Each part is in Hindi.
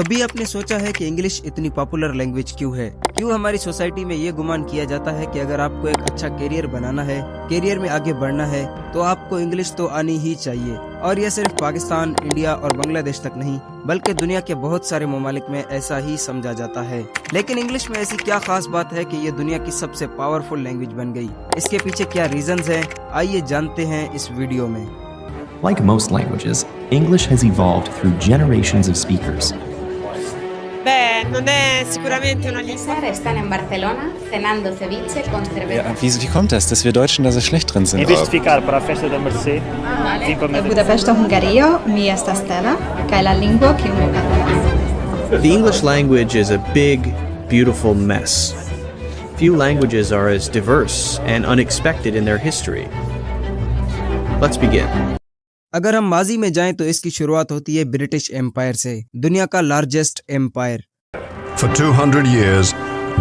कभी आपने सोचा है कि इंग्लिश इतनी पॉपुलर लैंग्वेज क्यों है? क्यों हमारी सोसाइटी में ये गुमान किया जाता है कि अगर आपको एक अच्छा करियर बनाना है, करियर में आगे बढ़ना है, तो आपको इंग्लिश तो आनी ही चाहिए। और यह सिर्फ पाकिस्तान, इंडिया और बांग्लादेश तक नहीं, बल्कि दुनिया के बहुत सारे ममालिक में ऐसा ही समझा जाता है। लेकिन इंग्लिश में ऐसी क्या खास बात है कि ये दुनिया की सबसे पावरफुल लैंग्वेज बन गई? इसके पीछे क्या रीजंस हैं? आइए जानते हैं इस वीडियो में। Like most languages, English has evolved through generations of speakers. Beh, non è sicuramente una lingua. Están en Barcelona cenando ceviche con cerveza. Ja, wie kommt das, dass wir Deutschen da so schlecht drin sind? Em vez de ficar para a festa da Mercê, vim para En Budapest, Hungaria, mi esta Stella, que è la lingua che mi parla. The English language is a big, beautiful mess. Few languages are as diverse and unexpected in their history. Let's begin. अगर हम माजी में जाएं तो इसकी शुरुआत होती है ब्रिटिश एम्पायर से, दुनिया का largest empire. For 200 years,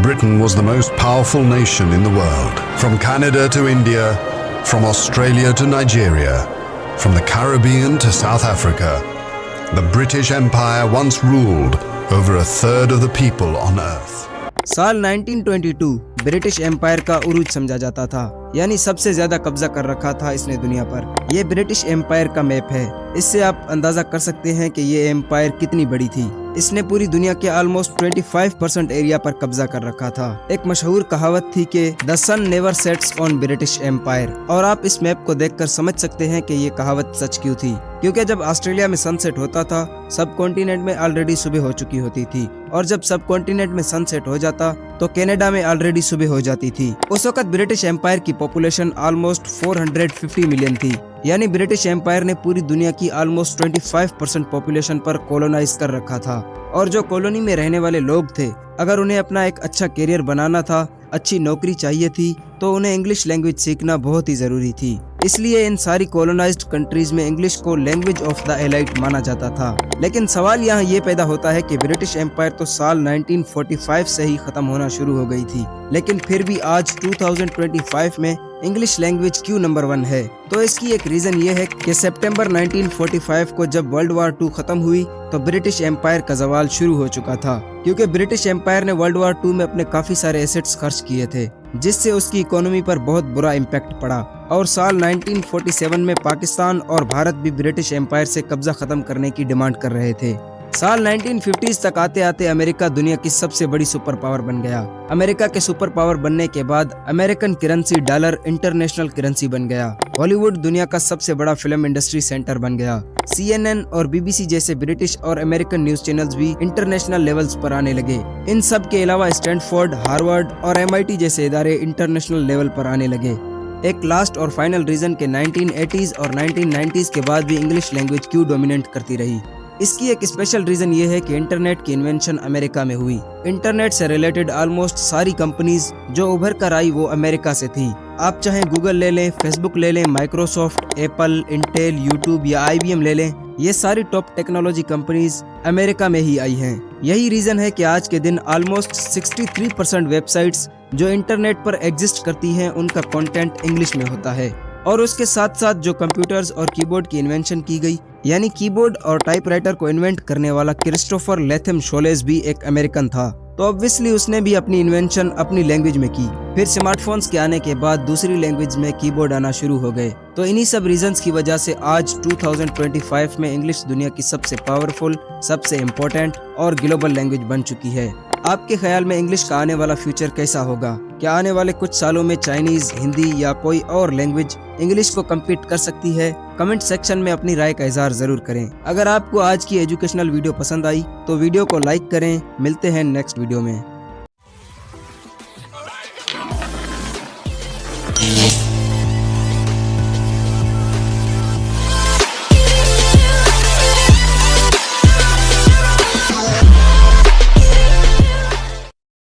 Britain was the most powerful nation in the world. From Canada to India, from Australia to Nigeria, from the Caribbean to South Africa, the British Empire once ruled over a third of the people on Earth. साल 1922 ब्रिटिश एम्पायर का उरूज समझा जाता था, यानी सबसे ज्यादा कब्जा कर रखा था इसने दुनिया पर। ये ब्रिटिश एम्पायर का मैप है, इससे आप अंदाजा कर सकते हैं कि ये एम्पायर कितनी बड़ी थी। इसने पूरी दुनिया के ऑलमोस्ट 25% एरिया पर कब्जा कर रखा था। एक मशहूर कहावत थी कि the sun never sets on British empire, और आप इस मैप को देखकर समझ सकते हैं कि ये कहावत सच क्यों थी। क्योंकि जब ऑस्ट्रेलिया में सनसेट होता था, सब कॉन्टिनेंट में ऑलरेडी सुबह हो चुकी होती थी, और जब सब कॉन्टिनेंट में सनसेट हो जाता तो कनाडा में ऑलरेडी सुबह हो जाती थी। उस वक्त ब्रिटिश एम्पायर की पॉपुलेशन ऑलमोस्ट 450 मिलियन थी, यानी ब्रिटिश एम्पायर ने पूरी दुनिया की ऑलमोस्ट 25% पॉपुलेशन पर कॉलोनाइज कर रखा था। और जो कॉलोनी में रहने वाले लोग थे, अगर उन्हें अपना एक अच्छा करियर बनाना था, अच्छी नौकरी चाहिए थी, तो उन्हें इंग्लिश लैंग्वेज सीखना बहुत ही जरूरी थी। इसलिए इन सारी कॉलोनाइज्ड कंट्रीज में इंग्लिश को लैंग्वेज ऑफ द एलाइट माना जाता था। लेकिन सवाल यहाँ ये पैदा होता है कि ब्रिटिश एम्पायर तो साल 1945 से ही खत्म होना शुरू हो गई थी, लेकिन फिर भी आज 2025 में इंग्लिश लैंग्वेज क्यों नंबर 1 है? तो इसकी एक रीजन ये है कि सितंबर 1945 को जब वर्ल्ड वॉर 2 खत्म हुई तो ब्रिटिश एम्पायर का जवाल शुरू हो चुका था, क्योंकि ब्रिटिश एम्पायर ने वर्ल्ड वॉर 2 में अपने काफी सारे एसेट्स खर्च किए थे, जिससे उसकी इकोनॉमी पर बहुत बुरा इम्पैक्ट पड़ा। और साल 1947 में पाकिस्तान और भारत भी ब्रिटिश एम्पायर से कब्जा खत्म करने की डिमांड कर रहे थे। साल 1950s तक आते आते अमेरिका दुनिया की सबसे बड़ी सुपर पावर बन गया। अमेरिका के सुपर पावर बनने के बाद American currency dollar international currency बन गया। हॉलीवुड दुनिया का सबसे बड़ा फिल्म इंडस्ट्री सेंटर बन गया। CNN और BBC जैसे ब्रिटिश और अमेरिकन न्यूज चैनल्स भी इंटरनेशनल लेवल्स पर आने लगे। इन सब के अलावा स्टैनफोर्ड, हार्वर्ड और MIT जैसे इदारे इंटरनेशनल लेवल पर आने लगे। एक लास्ट और फाइनल रीजन के 1980s और 1990s के बाद भी इंग्लिश लैंग्वेज क्यों डोमिनेट करती रही? इसकी एक स्पेशल रीजन ये है कि इंटरनेट की इन्वेंशन अमेरिका में हुई। इंटरनेट से रिलेटेड ऑलमोस्ट सारी कंपनीज जो उभर कर आई वो अमेरिका से थी। आप चाहे गूगल ले लें, फेसबुक ले लें, माइक्रोसॉफ्ट, एप्पल, इंटेल, यूट्यूब या IBM ले लें, ये सारी टॉप टेक्नोलॉजी कंपनीज अमेरिका में ही आई हैं। यही रीजन है कि आज के दिन ऑलमोस्ट 63% वेबसाइट्स जो इंटरनेट पर एग्जिस्ट करती हैं, उनका कंटेंट इंग्लिश में होता है। और उसके साथ साथ जो कंप्यूटर्स और कीबोर्ड की इन्वेंशन की गई, यानी कीबोर्ड और टाइपराइटर को इन्वेंट करने वाला क्रिस्टोफर लेथम शोलेस भी एक अमेरिकन था, तो ऑब्वियसली उसने भी अपनी इन्वेंशन अपनी लैंग्वेज में की। फिर स्मार्टफोन्स के आने के बाद दूसरी लैंग्वेज में कीबोर्ड आना शुरू हो गए। तो इन्हीं सब रीजंस की वजह से आज 2025 में इंग्लिश दुनिया की सबसे पावरफुल, सबसे इम्पोर्टेंट और ग्लोबल लैंग्वेज बन चुकी है। आपके ख्याल में इंग्लिश का आने वाला फ्यूचर कैसा होगा? क्या आने वाले कुछ सालों में चाइनीज, हिंदी या कोई और लैंग्वेज इंग्लिश को कम्पीट कर सकती है? कमेंट सेक्शन में अपनी राय का इजहार जरूर करें। अगर आपको आज की एजुकेशनल वीडियो पसंद आई तो वीडियो को लाइक करें। मिलते हैं नेक्स्ट वीडियो में।